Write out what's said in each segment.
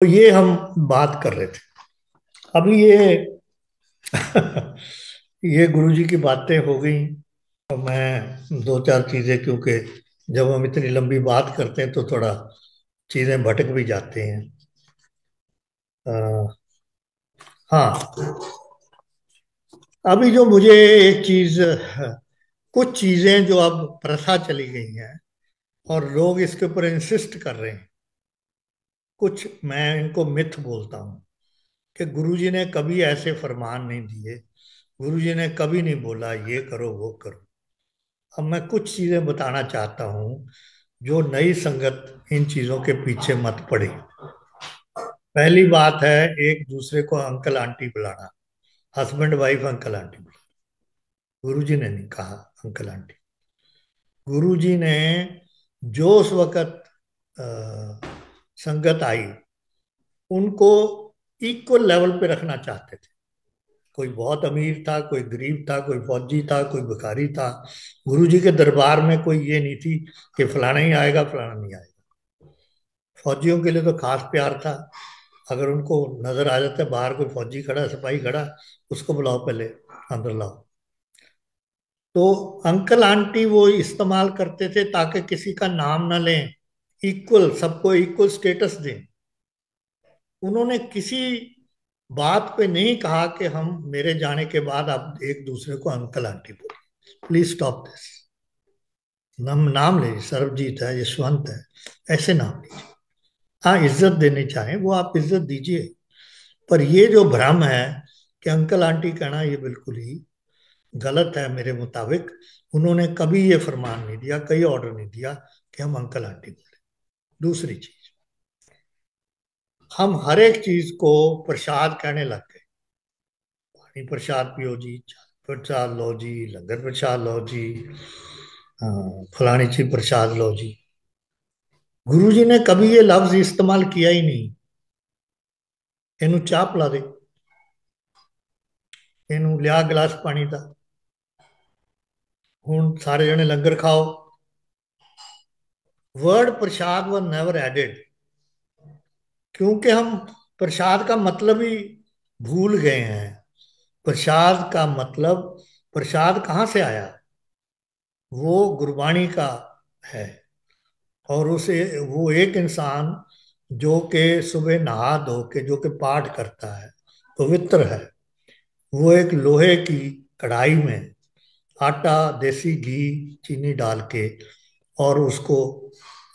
तो ये हम बात कर रहे थे अभी ये ये गुरुजी की बातें हो गई। तो मैं दो चार चीजें, क्योंकि जब हम इतनी लंबी बात करते हैं तो थोड़ा चीजें भटक भी जाते हैं। अ, हाँ, अभी जो मुझे एक चीज, कुछ चीजें जो अब प्रथा चली गई हैं और लोग इसके ऊपर इंसिस्ट कर रहे हैं, कुछ मैं इनको मिथ बोलता हूँ कि गुरुजी ने कभी ऐसे फरमान नहीं दिए, गुरुजी ने कभी नहीं बोला ये करो वो करो। अब मैं कुछ चीजें बताना चाहता हूँ जो नई संगत इन चीजों के पीछे मत पड़े। पहली बात है, एक दूसरे को अंकल आंटी बुलाना, हस्बैंड वाइफ अंकल आंटी बुलाना। गुरुजी ने नहीं कहा अंकल आंटी। गुरुजी ने जो उस वक्त अ, संगत आई, उनको इक्वल लेवल पे रखना चाहते थे। कोई बहुत अमीर था, कोई गरीब था, कोई फौजी था, कोई भिखारी था। गुरुजी के दरबार में कोई ये नहीं थी कि फलाना ही आएगा फलाना नहीं आएगा। फौजियों के लिए तो खास प्यार था। अगर उनको नजर आ जाता है बाहर कोई फौजी खड़ा, सिपाही खड़ा, उसको बुलाओ पहले, अंदर लाओ। तो अंकल आंटी वो इस्तेमाल करते थे ताकि किसी का नाम ना लें, इक्वल, सबको इक्वल स्टेटस दें। उन्होंने किसी बात पे नहीं कहा कि हम, मेरे जाने के बाद आप एक दूसरे को अंकल आंटी बोलो, प्लीज स्टॉप दिस। नाम नाम लीजिए, सरबजीत है, यशवंत है, ऐसे नाम लीजिए। हाँ, इज्जत देनी चाहें वो आप इज्जत दीजिए, पर ये जो भ्रम है कि अंकल आंटी कहना, ये बिल्कुल ही गलत है मेरे मुताबिक। उन्होंने कभी ये फरमान नहीं दिया, कहीं ऑर्डर नहीं दिया कि हम अंकल आंटी बोले। दूसरी चीज, हम हर एक चीज को प्रसाद कहने लग गए। पानी प्रसाद पियो जी, चाय प्रसाद लो जी, लंगर प्रसाद लो जी, फलानी चीज प्रसाद लो जी। गुरु जी ने कभी ये लफ्ज इस्तेमाल किया ही नहीं। इनू चाह पिला दे, इनू लिया गिलास पानी का, हूं सारे जने लंगर खाओ। वर्ड प्रसाद व नेवर एडेड, क्योंकि हम प्रसाद का मतलब ही भूल गए हैं। प्रसाद का मतलब, प्रसाद कहाँ से आया? वो गुरबाणी का है। और उसे, वो एक इंसान जो के सुबह नहा धो के जो के पाठ करता है, पवित्र है। वो एक लोहे की कढ़ाई में आटा, देसी घी, चीनी डाल के, और उसको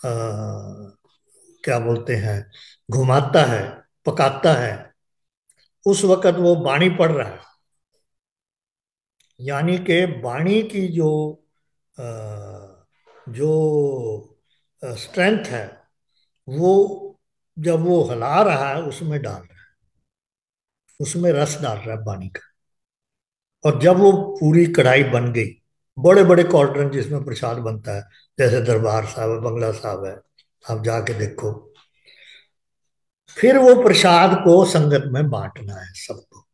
आ, क्या बोलते हैं, घुमाता है, पकाता है। उस वक्त वो बाणी पढ़ रहा है। यानी कि बाणी की अ, जो स्ट्रेंथ है, वो जब वो हिला रहा है उसमें डाल रहा है, उसमें रस डाल रहा है बाणी का। और जब वो पूरी कढ़ाई बन गई, बड़े बड़े कॉर्नर जिसमें प्रसाद बनता है, जैसे दरबार साहब है, बंगला साहब है, आप जाके देखो, फिर वो प्रसाद को संगत में बांटना है सबको।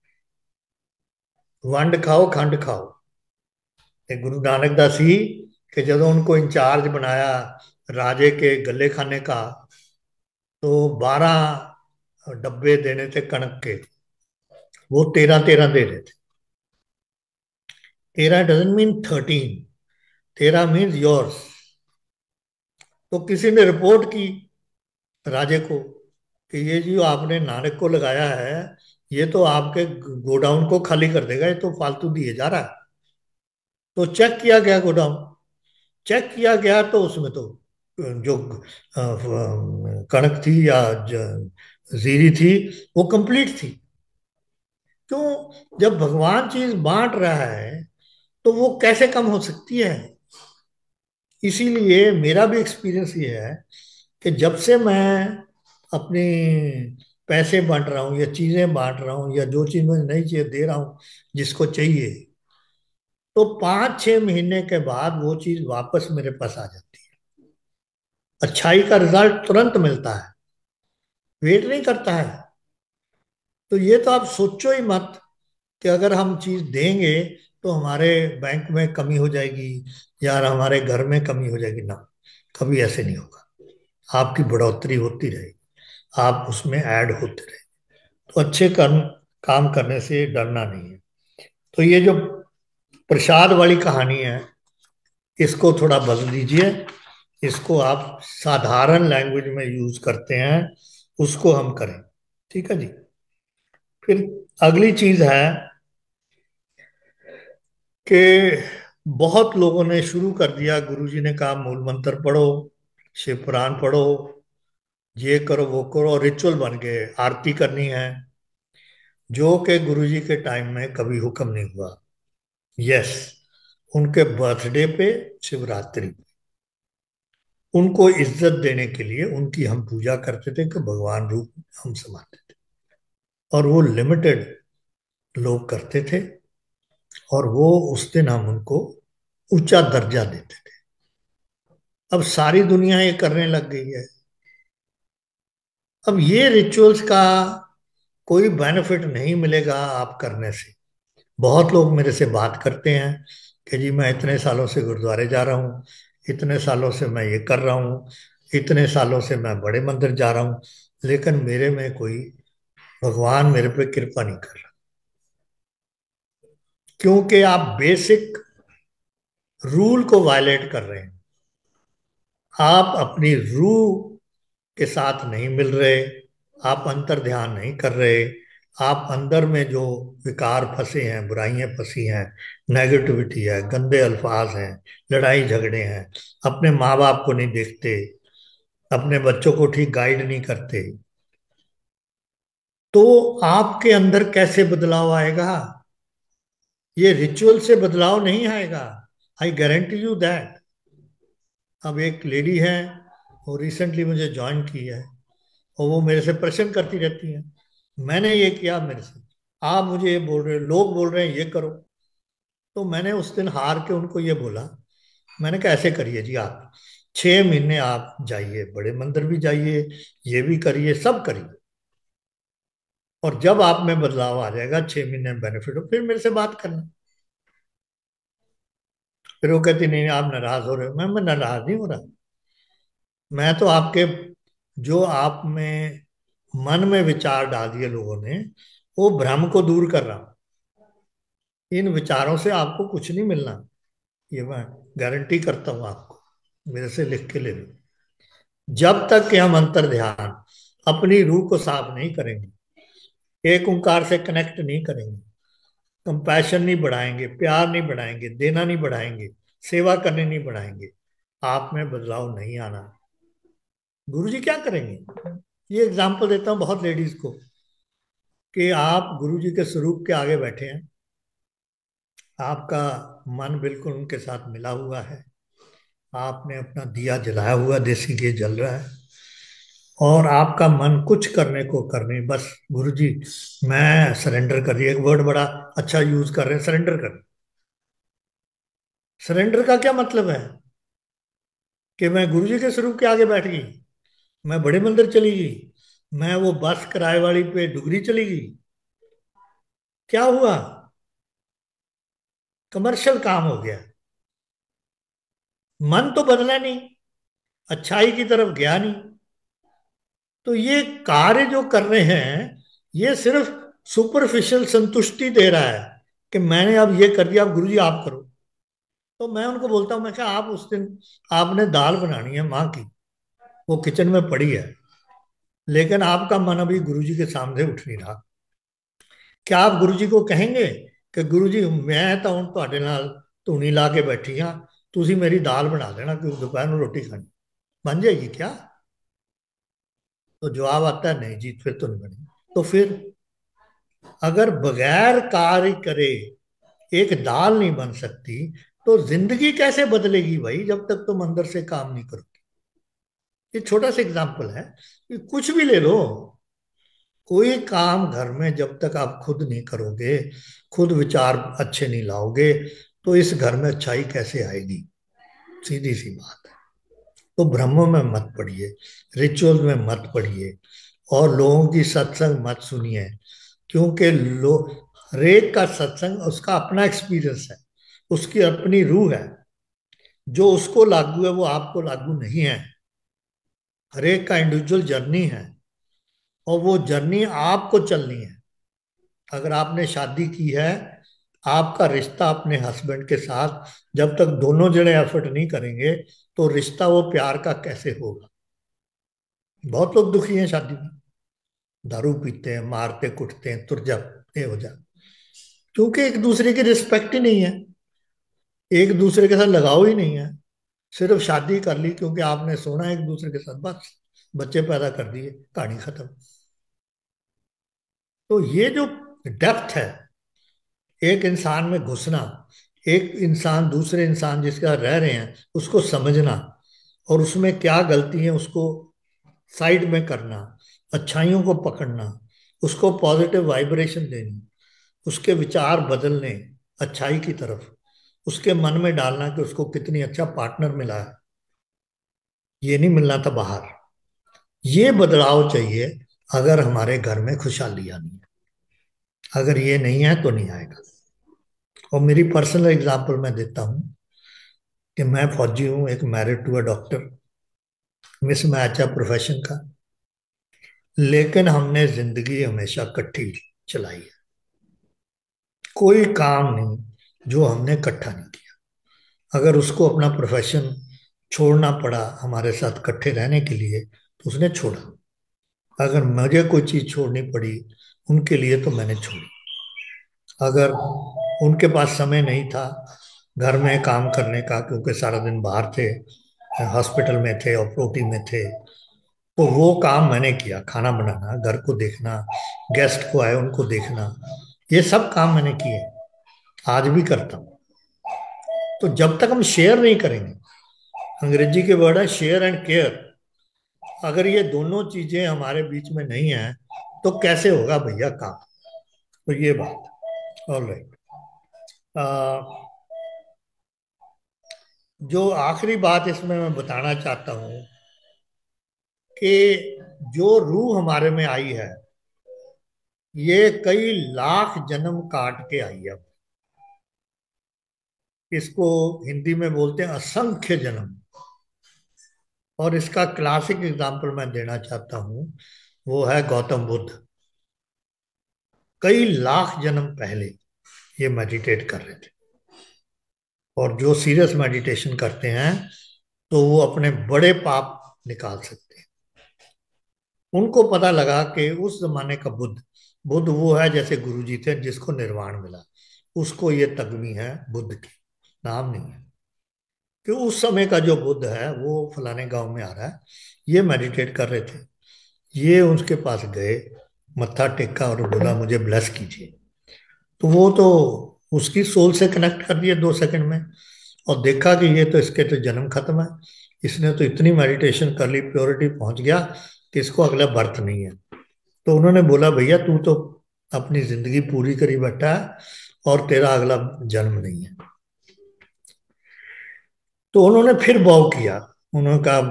वंड खाओ खंड खाओ। ये गुरु नानक दास जी के ਜਦੋਂ उनको इंचार्ज बनाया राजे के गले खाने का, तो 12 डब्बे देने थे कणक के, वो 13-13 दे रहे थे। 13 डजंट मीन 13, 13 मीन्स योर्स। तो किसी ने रिपोर्ट की राजे को कि ये जी आपने नानक को लगाया है, ये तो आपके गोडाउन को खाली कर देगा, ये तो फालतू दिए जा रहा है। तो चेक किया गया गोडाउन, चेक किया गया तो उसमें तो जो कणक थी या जीरी थी, वो कंप्लीट थी। क्यों? जब भगवान चीज बांट रहा है तो वो कैसे कम हो सकती है? इसीलिए मेरा भी एक्सपीरियंस ये है कि जब से मैं अपनी पैसे बांट रहा हूँ या चीजें बांट रहा हूँ या जो चीज मुझे नई चीज दे रहा हूँ जिसको चाहिए, तो 5-6 महीने के बाद वो चीज वापस मेरे पास आ जाती है। अच्छाई का रिजल्ट तुरंत मिलता है, वेट नहीं करता है। तो ये तो आप सोचो ही मत कि अगर हम चीज देंगे तो हमारे बैंक में कमी हो जाएगी या हमारे घर में कमी हो जाएगी, ना, कभी ऐसे नहीं होगा। आपकी बढ़ोतरी होती रहेगी। आप उसमें ऐड होते रहे, तो अच्छे कर्म काम करने से डरना नहीं है। तो ये जो प्रसाद वाली कहानी है, इसको थोड़ा बदल दीजिए, इसको आप साधारण लैंग्वेज में यूज करते हैं, उसको हम करें। ठीक है जी। फिर अगली चीज है कि बहुत लोगों ने शुरू कर दिया, गुरुजी ने कहा मूल मंत्र पढ़ो, शिव पुराण पढ़ो, ये करो वो करो, रिचुअल बन गए, आरती करनी है, जो कि गुरुजी के टाइम में कभी हुक्म नहीं हुआ। यस, उनके बर्थडे पे, शिवरात्रि पे, उनको इज्जत देने के लिए उनकी हम पूजा करते थे कि भगवान रूप हम समाते थे, और वो लिमिटेड लोग करते थे, और वो उस दिन हम उनको ऊंचा दर्जा देते थे। अब सारी दुनिया ये करने लग गई है। अब ये रिचुअल्स का कोई बेनिफिट नहीं मिलेगा आप करने से। बहुत लोग मेरे से बात करते हैं कि जी मैं इतने सालों से गुरुद्वारे जा रहा हूँ, इतने सालों से मैं ये कर रहा हूँ, इतने सालों से मैं बड़े मंदिर जा रहा हूँ, लेकिन मेरे में कोई, भगवान मेरे पे कृपा नहीं कर रहा। क्योंकि आप बेसिक रूल को वायलेट कर रहे हैं। आप अपनी रूह के साथ नहीं मिल रहे, आप अंतर ध्यान नहीं कर रहे, आप अंदर में जो विकार फंसे हैं, बुराइयां फंसी हैं, नेगेटिविटी है, गंदे अल्फाज हैं, लड़ाई झगड़े हैं, अपने माँ बाप को नहीं देखते, अपने बच्चों को ठीक गाइड नहीं करते, तो आपके अंदर कैसे बदलाव आएगा? ये रिचुअल से बदलाव नहीं आएगा, आई गारंटी यू दैट। अब एक लेडी है, वो रिसेंटली मुझे ज्वाइन की है, और वो मेरे से प्रश्न करती रहती है, मैंने ये किया मेरे से, आप मुझे ये बोल रहे हो, लोग बोल रहे हैं ये करो। तो मैंने उस दिन हार के उनको ये बोला, मैंने कहा ऐसे करिए जी, आप 6 महीने आप जाइए, बड़े मंदिर भी जाइए, ये भी करिए, सब करिए, और जब आप में बदलाव आ जाएगा, 6 महीने में बेनिफिट हो, फिर मेरे से बात करना। फिर वो कहती नहीं आप नाराज हो रहे हो। मैं नाराज नहीं हो रहा, मैं तो आपके, जो आप में मन में विचार डाल दिए लोगों ने, वो भ्रम को दूर कर रहा हूं। इन विचारों से आपको कुछ नहीं मिलना, ये मैं गारंटी करता हूं आपको, मेरे से लिख के ले लो। जब तक कि हम अंतर ध्यान अपनी रूह को साफ नहीं करेंगे, एक ओंकार से कनेक्ट नहीं करेंगे, कंपैशन नहीं बढ़ाएंगे, प्यार नहीं बढ़ाएंगे, देना नहीं बढ़ाएंगे, सेवा करने नहीं बढ़ाएंगे, आप में बदलाव नहीं आना। गुरु जी क्या करेंगे? ये एग्जाम्पल देता हूँ बहुत लेडीज को, कि आप गुरु जी के स्वरूप के आगे बैठे हैं, आपका मन बिल्कुल उनके साथ मिला हुआ है, आपने अपना दिया जलाया हुआ, देसी घी जल रहा है, और आपका मन कुछ करने को करने, बस गुरु जी मैं सरेंडर कर दिया। एक वर्ड बड़ा अच्छा यूज कर रहे हैं, सरेंडर कर। सरेंडर का क्या मतलब है? कि मैं गुरु जी के स्वरूप के आगे बैठ गई, मैं बड़े मंदिर चली गई, मैं वो बस किराए वाली पे डुगरी चली गई, क्या हुआ? कमर्शियल काम हो गया, मन तो बदला नहीं, अच्छाई की तरफ गया नहीं। तो ये कार्य जो कर रहे हैं, ये सिर्फ सुपरफिशियल संतुष्टि दे रहा है कि मैंने अब ये कर दिया, अब गुरुजी आप करो। तो मैं उनको बोलता हूं, मैं क्या, आप उस दिन आपने दाल बनानी है माँ की, वो किचन में पड़ी है, लेकिन आपका मन अभी गुरुजी के सामने उठ नहीं रहा। क्या आप गुरुजी को कहेंगे कि गुरुजी मैं तो हूं ਤੁਹਾਡੇ ਨਾਲ ਧੂਣੀ ਲਾ के बैठी हाँ, ਤੁਸੀਂ मेरी दाल बना देना कि दोपहर में रोटी खानी, बन जाएगी क्या? तो जवाब आता है नहीं जी, फिर तो नहीं बनेगी। तो फिर अगर बगैर कार्य करे एक दाल नहीं बन सकती, तो जिंदगी कैसे बदलेगी भाई, जब तक तुम अंदर से काम नहीं करोगे? ये छोटा सा एग्जाम्पल है, कि कुछ भी ले लो, कोई काम घर में जब तक आप खुद नहीं करोगे, खुद विचार अच्छे नहीं लाओगे, तो इस घर में अच्छाई कैसे आएगी? सीधी सी बात है। तो ब्रह्म में मत पड़िए, रिचुअल में मत पड़िए, और लोगों की सत्संग मत सुनिए, क्योंकि लो हरेक का सत्संग उसका अपना एक्सपीरियंस है, उसकी अपनी रूह है, जो उसको लागू है वो आपको लागू नहीं है, हरेक का इंडिविजुअल जर्नी है। और वो जर्नी आपको चलनी है। अगर आपने शादी की है, आपका रिश्ता अपने हस्बैंड के साथ जब तक दोनों जने एफर्ट नहीं करेंगे, तो रिश्ता वो प्यार का कैसे होगा। बहुत लोग दुखी हैं शादी में, दारू पीते हैं, मारते कुटते हैं, तुर जा, ये हो जा, क्योंकि एक दूसरे की रिस्पेक्ट ही नहीं है, एक दूसरे के साथ लगाव ही नहीं है। सिर्फ शादी कर ली क्योंकि आपने सोना एक दूसरे के साथ, बस बच्चे पैदा कर दिए, कहानी खत्म। तो ये जो डेप्थ है, एक इंसान में घुसना, एक इंसान दूसरे इंसान जिसके साथ रह रहे हैं उसको समझना, और उसमें क्या गलती है उसको साइड में करना, अच्छाइयों को पकड़ना, उसको पॉजिटिव वाइब्रेशन देनी, उसके विचार बदलने अच्छाई की तरफ, उसके मन में डालना कि उसको कितनी अच्छा पार्टनर मिला है, ये नहीं मिलना था बाहर। ये बदलाव चाहिए अगर हमारे घर में खुशहाली आनी है। अगर ये नहीं है तो नहीं आएगा। और मेरी पर्सनल एग्जांपल मैं देता हूँ कि मैं फौजी हूँ, एक married to a doctor, mismatch है प्रोफेशन का, लेकिन हमने जिंदगी हमेशा इकट्ठी चलाई है। कोई काम नहीं जो हमने इकट्ठा नहीं किया। अगर उसको अपना प्रोफेशन छोड़ना पड़ा हमारे साथ इकट्ठे रहने के लिए, तो उसने छोड़ा। अगर मुझे कोई चीज छोड़नी पड़ी उनके लिए, तो मैंने छोड़ी। अगर उनके पास समय नहीं था घर में काम करने का, क्योंकि सारा दिन बाहर थे, हॉस्पिटल में थे, ऑपरेटिव में थे, तो वो काम मैंने किया। खाना बनाना, घर को देखना, गेस्ट को आए उनको देखना, ये सब काम मैंने किए, आज भी करता हूँ। तो जब तक हम शेयर नहीं करेंगे, अंग्रेजी के वर्ड है शेयर एंड केयर, अगर ये दोनों चीजें हमारे बीच में नहीं है, तो कैसे होगा भैया काम। तो ये बात। All right. जो आखिरी बात इसमें मैं बताना चाहता हूँ कि जो रूह हमारे में आई है, ये कई लाख जन्म काट के आई है। इसको हिंदी में बोलते हैं असंख्य जन्म। और इसका क्लासिक एग्जाम्पल मैं देना चाहता हूँ, वो है गौतम बुद्ध। कई लाख जन्म पहले ये मेडिटेट कर रहे थे, और जो सीरियस मेडिटेशन करते हैं तो वो अपने बड़े पाप निकाल सकते हैं। उनको पता लगा कि उस जमाने का बुद्ध, बुद्ध वो है जैसे गुरुजी थे जिसको निर्वाण मिला, उसको ये तगमी है बुद्ध की, नाम नहीं है। कि उस समय का जो बुद्ध है वो फलाने गांव में आ रहा है, ये मेडिटेट कर रहे थे। ये उसके पास गए, मत्था टेका और बोला मुझे ब्लेस कीजिए। तो वो तो उसकी सोल से कनेक्ट कर दिया 2 सेकंड में, और देखा कि ये तो इसके तो जन्म खत्म है, इसने तो इतनी मेडिटेशन कर ली, प्योरिटी पहुंच गया कि इसको अगला बर्थ नहीं है। तो उन्होंने बोला भैया तू तो अपनी जिंदगी पूरी करी बैठा है और तेरा अगला जन्म नहीं है। तो उन्होंने फिर बॉव किया, उन्होंने कहा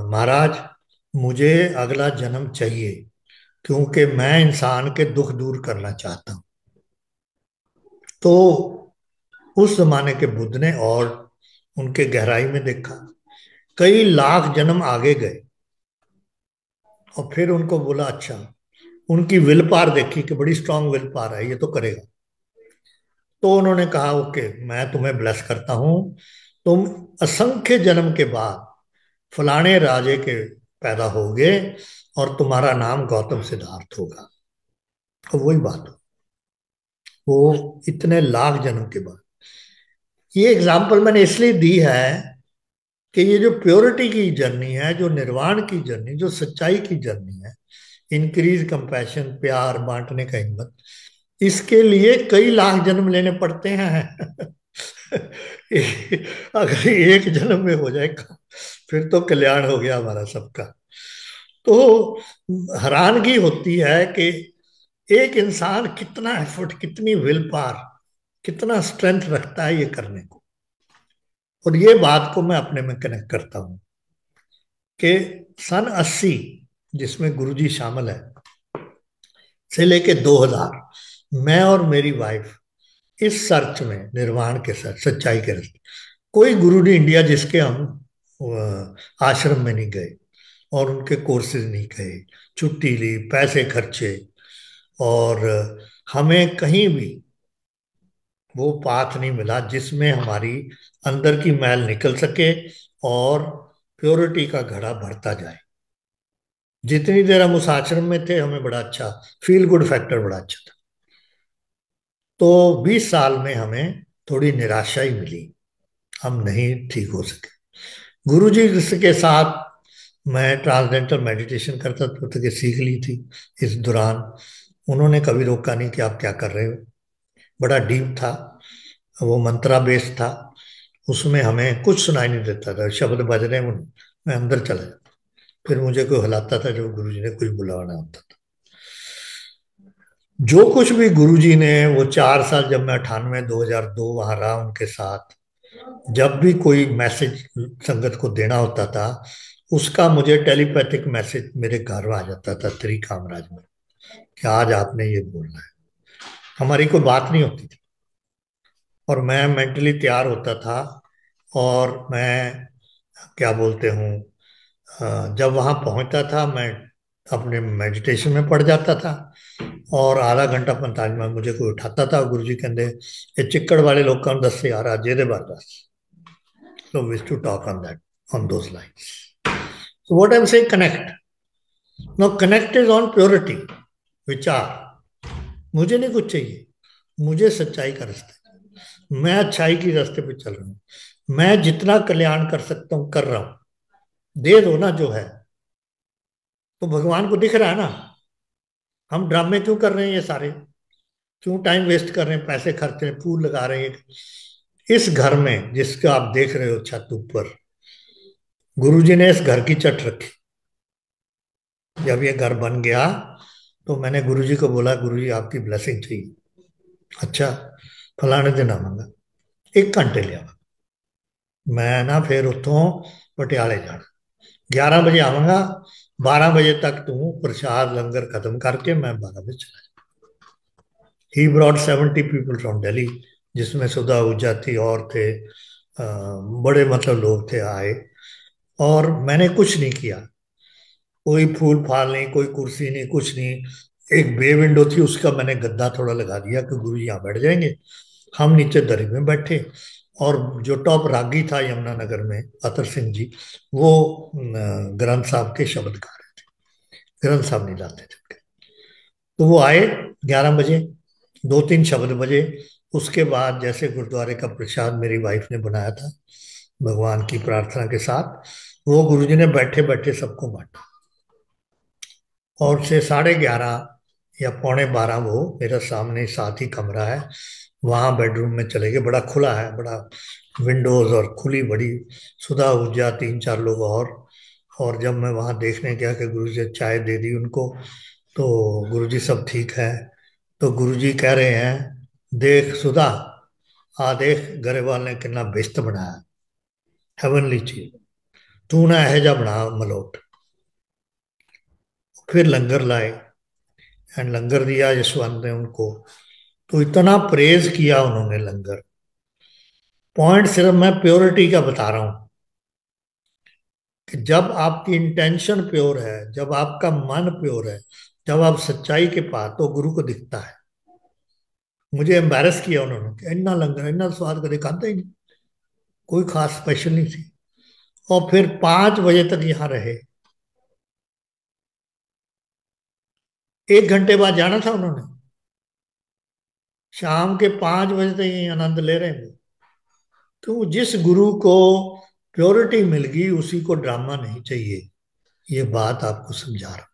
महाराज मुझे अगला जन्म चाहिए, क्योंकि मैं इंसान के दुख दूर करना चाहता हूँ। तो उस जमाने के बुद्ध ने और उनके गहराई में देखा, कई लाख जन्म आगे गए, और फिर उनको बोला अच्छा, उनकी विल पावर देखी कि बड़ी स्ट्रांग विल पावर है, ये तो करेगा। तो उन्होंने कहा ओके मैं तुम्हें ब्लेस करता हूं, तुम असंख्य जन्म के बाद फलाने राजे के पैदा होगे और तुम्हारा नाम गौतम सिद्धार्थ होगा। और वही बात हो, वो इतने लाख जन्म के बाद। ये एग्जाम्पल मैंने इसलिए दी है कि ये जो प्योरिटी की जर्नी है, जो निर्वाण की जर्नी, जो सच्चाई की जर्नी है, इंक्रीज कंपैशन, प्यार बांटने का हिम्मत, इसके लिए कई लाख जन्म लेने पड़ते हैं। अगर एक जन्म में हो जाए फिर तो कल्याण हो गया हमारा सबका। तो हैरानगी होती है कि एक इंसान कितना एफर्ट, कितनी विल पावर, कितना स्ट्रेंथ रखता है ये करने को। और ये बात को मैं अपने में कनेक्ट करता हूं कि सन 80, जिसमें गुरुजी शामिल है, से लेके 2000, मैं और मेरी वाइफ इस सर्च में, निर्वाण के सर्च, सच्चाई के रास्ते, कोई गुरु नहीं इंडिया जिसके हम आश्रम में नहीं गए, और उनके कोर्सेज नहीं गए, छुट्टी ली, पैसे खर्चे, और हमें कहीं भी वो पाथ नहीं मिला जिसमें हमारी अंदर की मैल निकल सके और प्योरिटी का घड़ा भरता जाए। जितनी देर हम उस आश्रम में थे हमें बड़ा अच्छा फील गुड फैक्टर बड़ा अच्छा था। तो 20 साल में हमें थोड़ी निराशा ही मिली, हम नहीं ठीक हो सके। गुरुजी के साथ मैं ट्रांसडेंटल मेडिटेशन करता था, तो सीख ली थी इस दौरान। उन्होंने कभी रोका नहीं कि आप क्या कर रहे हो। बड़ा डीप था, वो मंत्रा बेस्ड था, उसमें हमें कुछ सुनाई नहीं देता था, शब्द बज रहे हैं मैं अंदर चला जाता, फिर मुझे कोई हिलाता था जब गुरुजी ने कुछ बुलाना होता था। जो कुछ भी गुरुजी ने वो 4 साल, जब मैं 98 2002 वहां रहा उनके साथ, जब भी कोई मैसेज संगत को देना होता था, उसका मुझे टेलीपैथिक मैसेज मेरे घर आ जाता था त्रि कामराज में, कि आज आपने ये बोलना है। हमारी कोई बात नहीं होती थी, और मैं मेंटली तैयार होता था, और मैं क्या बोलते हूँ, जब वहां पहुंचता था मैं अपने मेडिटेशन में पड़ जाता था, और आधा घंटा 45 मिनट मुझे कोई उठाता था, गुरु जी कहते ये चिक्कड़ वाले लोग कौन दस से आ रहा जेदे बार दस। So we used to talk on that, on those lines. So what I'm saying, connect. Now connect is on purity, विचार। मुझे नहीं कुछ चाहिए, मुझे सच्चाई का रास्ता, मैं अच्छाई की रास्ते पे चल रहा हूँ, मैं जितना कल्याण कर सकता हूँ कर रहा हूँ। दे दो ना जो है, तो भगवान को दिख रहा है ना। हम ड्रामे क्यों कर रहे हैं ये सारे, क्यों टाइम वेस्ट कर रहे हैं, पैसे खर्च रहे हैं, फूल लगा रहे हैं। इस घर में जिसका आप देख रहे हो छत ऊपर, गुरुजी ने इस घर की चट रखी। जब ये घर बन गया तो मैंने गुरुजी को बोला, गुरुजी आपकी ब्लेसिंग चाहिए। अच्छा, फलाने दिन आवांगा, 1 घंटे ले आवा। मैं ना फिर उतों पटियाले जाना, 11 बजे आवांगा, 12 बजे तक तू प्रसाद लंगर खत्म करके मैं 12 बजे चला। He brought 70 people from Delhi, जिसमें सुधा आहूजा थी और थे, बड़े मतलब लोग थे आए। और मैंने कुछ नहीं किया, कोई फूल फाल नहीं, कोई कुर्सी नहीं, कुछ नहीं। एक बे विंडो थी, उसका मैंने गद्दा थोड़ा लगा दिया कि गुरु जी यहाँ बैठ जाएंगे, हम नीचे दरी में बैठे। और जो टॉप रागी था यमुनानगर में, अतर सिंह जी, वो ग्रंथ साहब के शब्द गा रहे थे, ग्रंथ साहब नहीं लाते थे। तो वो आए 11 बजे, 2 3 शब्द बजे। उसके बाद जैसे गुरुद्वारे का प्रसाद मेरी वाइफ ने बनाया था भगवान की प्रार्थना के साथ, वो गुरुजी ने बैठे बैठे सबको बांटा। और से 11:30 या पौने 12 वो मेरा सामने साथ ही कमरा है, वहां बेडरूम में चले गए। बड़ा खुला है, बड़ा विंडोज और खुली बड़ी, सुधा ऊर्जा 3 4 लोग और जब मैं वहां देखने गया कि गुरु जी चाय दे दी उनको, तो गुरु जी सब ठीक है। तो गुरु जी कह रहे हैं, देख सुधा, आ देख गरेवाल ने कितना बेस्त बनाया, हेवनली चीज, तू ना यह जा बना मलोट। फिर लंगर लाए, एंड लंगर दिया यशवंत ने उनको। तो इतना प्रेज किया उन्होंने लंगर। पॉइंट सिर्फ मैं प्योरिटी का बता रहा हूं, कि जब आपकी इंटेंशन प्योर है, जब आपका मन प्योर है, जब आप सच्चाई के पास, तो गुरु को दिखता है। मुझे एम्बेरस किया उन्होंने कि इतना लंगर, इतना स्वाद कभी खाता ही नहीं, कोई खास स्पेशल नहीं थी। और फिर 5 बजे तक यहाँ रहे। 1 घंटे बाद जाना था उन्होंने, शाम के 5 बजे तक यही आनंद ले रहे हैं। तो जिस गुरु को प्योरिटी मिल गई उसी को ड्रामा नहीं चाहिए, ये बात आपको समझा रहा हूं।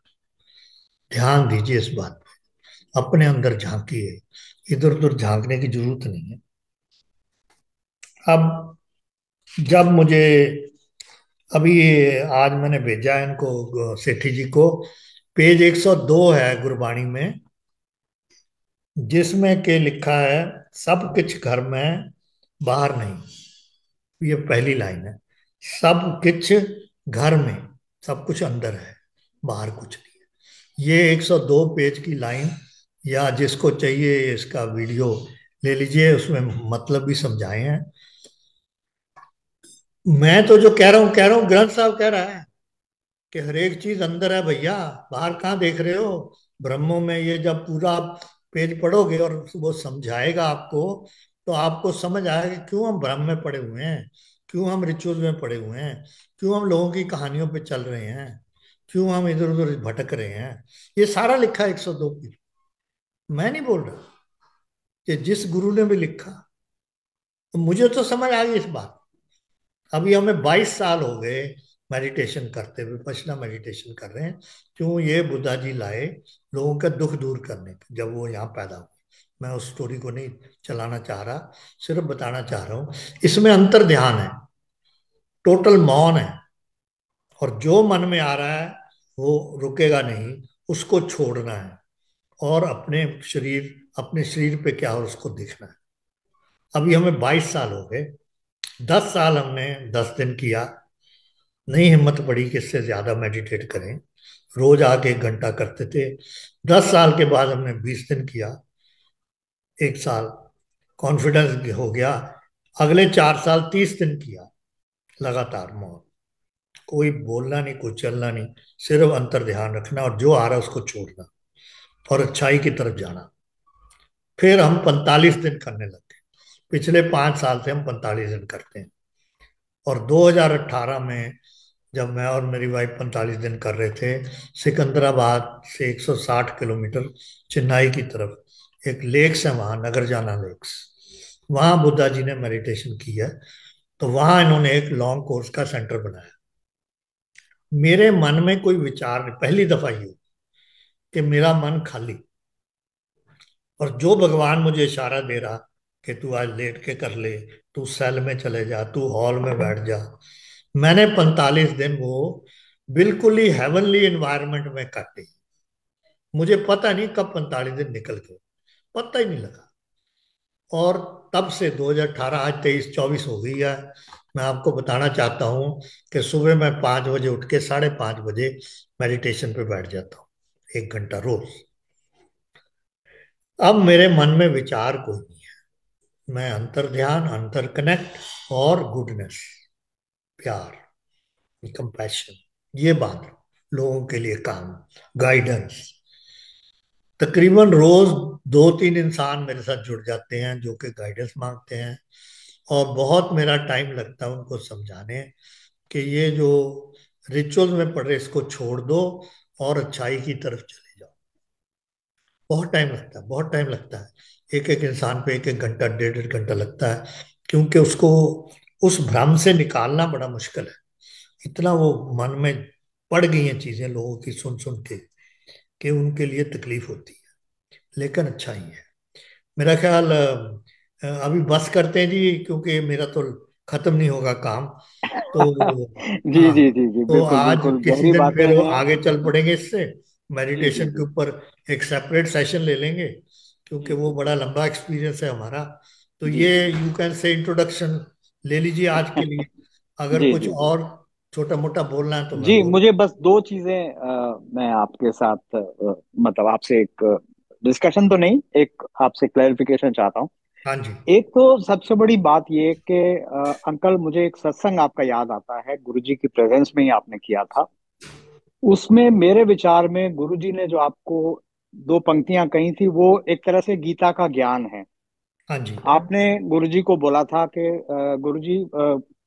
ध्यान दीजिए इस बात पे, अपने अंदर झांकिए, इधर उधर झांकने की जरूरत नहीं है। अब जब मुझे, अभी आज मैंने भेजा है इनको, सेठी जी को, पेज 102 है गुरबाणी में, जिसमें के लिखा है, सब कुछ घर में बाहर नहीं। ये पहली लाइन है, सब कुछ घर में, सब कुछ अंदर है, बाहर कुछ नहीं है। ये 102 पेज की लाइन, या जिसको चाहिए इसका वीडियो ले लीजिए, उसमें मतलब भी समझाए हैं। मैं तो जो कह रहा हूं ग्रंथ साहब कह रहा है। कि हर एक चीज अंदर है भैया, बाहर कहाँ देख रहे हो। ब्रह्मों में ये जब पूरा आप पेज पढ़ोगे और वो समझाएगा आपको, तो आपको समझ आएगा कि क्यों हम ब्रह्म में पड़े हुए हैं, क्यों हम रिचुअल में पड़े हुए हैं, क्यों हम लोगों की कहानियों पे चल रहे हैं, क्यों हम इधर उधर भटक रहे हैं। ये सारा लिखा है 102 की। मैं नहीं बोल रहा, कि जिस गुरु ने भी लिखा, तो मुझे तो समझ आ गई इस बात। अभी हमें 22 साल हो गए मेडिटेशन करते हुए, विपश्यना मेडिटेशन कर रहे हैं। क्यों ये बुद्धा जी लाए, लोगों का दुख दूर करने के, जब वो यहाँ पैदा हुए। मैं उस स्टोरी को नहीं चलाना चाह रहा, सिर्फ बताना चाह रहा हूँ। इसमें अंतर ध्यान है, टोटल मौन है, और जो मन में आ रहा है वो रुकेगा नहीं, उसको छोड़ना है, और अपने शरीर पे क्या हो उसको देखना है। अभी हमें 22 साल हो गए। 10 साल हमने 10 दिन किया, नहीं हिम्मत पड़ी कि इससे ज्यादा मेडिटेट करें। रोज आके 1 घंटा करते थे। 10 साल के बाद हमने 20 दिन किया, 1 साल कॉन्फिडेंस हो गया। अगले 4 साल 30 दिन किया लगातार मौन, कोई बोलना नहीं, कोई चलना नहीं, सिर्फ अंतर ध्यान रखना और जो आ रहा है उसको छोड़ना और अच्छाई की तरफ जाना। फिर हम 45 दिन करने लगे। पिछले 5 साल से हम 45 दिन करते हैं। और 2018 में जब मैं और मेरी वाइफ 45 दिन कर रहे थे, सिकंदराबाद से 160 किलोमीटर चेन्नई की तरफ एक लेक्स है वहाँ, नगरजाना लेक्स, वहाँ बुद्धा जी ने मेडिटेशन की है। तो वहाँ इन्होंने एक लॉन्ग कोर्स का सेंटर बनाया। मेरे मन में कोई विचार नहीं, पहली दफा ये हुआ कि मेरा मन खाली, और जो भगवान मुझे इशारा दे रहा कि तू आज लेट के कर ले, तू सेल में चले जा, तू हॉल में बैठ जा। मैंने 45 दिन वो बिल्कुल ही हेवनली एनवायरनमेंट में काटे। मुझे पता नहीं कब 45 दिन निकल गए, पता ही नहीं लगा। और तब से 2018 आज 23-24 हो गई है। मैं आपको बताना चाहता हूँ कि सुबह मैं 5 बजे उठ के 5:30 बजे मेडिटेशन पे बैठ जाता हूँ, 1 घंटा रोज। अब मेरे मन में विचार कोई नहीं है। मैं अंतर ध्यान, अंतर कनेक्ट और गुडनेस, प्यार, कंपैशन, ये बात, लोगों के लिए काम, गाइडेंस। तकरीबन रोज 2-3 इंसान मेरे साथ जुड़ जाते हैं जो कि गाइडेंस मांगते हैं, और बहुत मेरा टाइम लगता है उनको समझाने कि ये जो रिचुअल में पड़ रहे इसको छोड़ दो और अच्छाई की तरफ चले जाओ। बहुत टाइम लगता है, बहुत टाइम लगता है। एक एक इंसान पे 1-1 घंटा, 1.5-1.5 घंटा लगता है, क्योंकि उसको उस भ्रम से निकालना बड़ा मुश्किल है। इतना वो मन में पड़ गई हैं चीजें लोगों की सुन सुन के, कि उनके लिए तकलीफ होती है। लेकिन अच्छा ही है मेरा ख्याल। अभी बस करते हैं जी, क्योंकि मेरा तो खत्म नहीं होगा काम। तो जी हाँ, जी जी जी, तो बिल्कुल आज बिल्कुल, किसी गहरी दिन बातें फिर हैं। आगे चल पड़ेंगे इससे, जी जी मेडिटेशन के जी ऊपर एक सेपरेट सेशन ले लेंगे, क्योंकि जी वो जी बड़ा लंबा एक्सपीरियंस है हमारा। तो जी ये जी यू कैन से इंट्रोडक्शन ले लीजिए आज के लिए। अगर जी कुछ जी जी और छोटा मोटा बोलना है तो मैं जी, बोल। मुझे बस दो चीजें मैं आपके साथ मतलब आपसे एक डिस्कशन तो नहीं, एक आपसे क्लैरिफिकेशन चाहता हूँ। हाँ जी। एक तो सबसे बड़ी बात ये कि अंकल, मुझे एक सत्संग आपका याद आता है, गुरुजी की प्रेजेंस में ही आपने किया था। उसमें मेरे विचार में गुरुजी ने जो आपको दो पंक्तियां कही थी, वो एक तरह से गीता का ज्ञान है। हाँ जी। आपने गुरुजी को बोला था कि गुरुजी,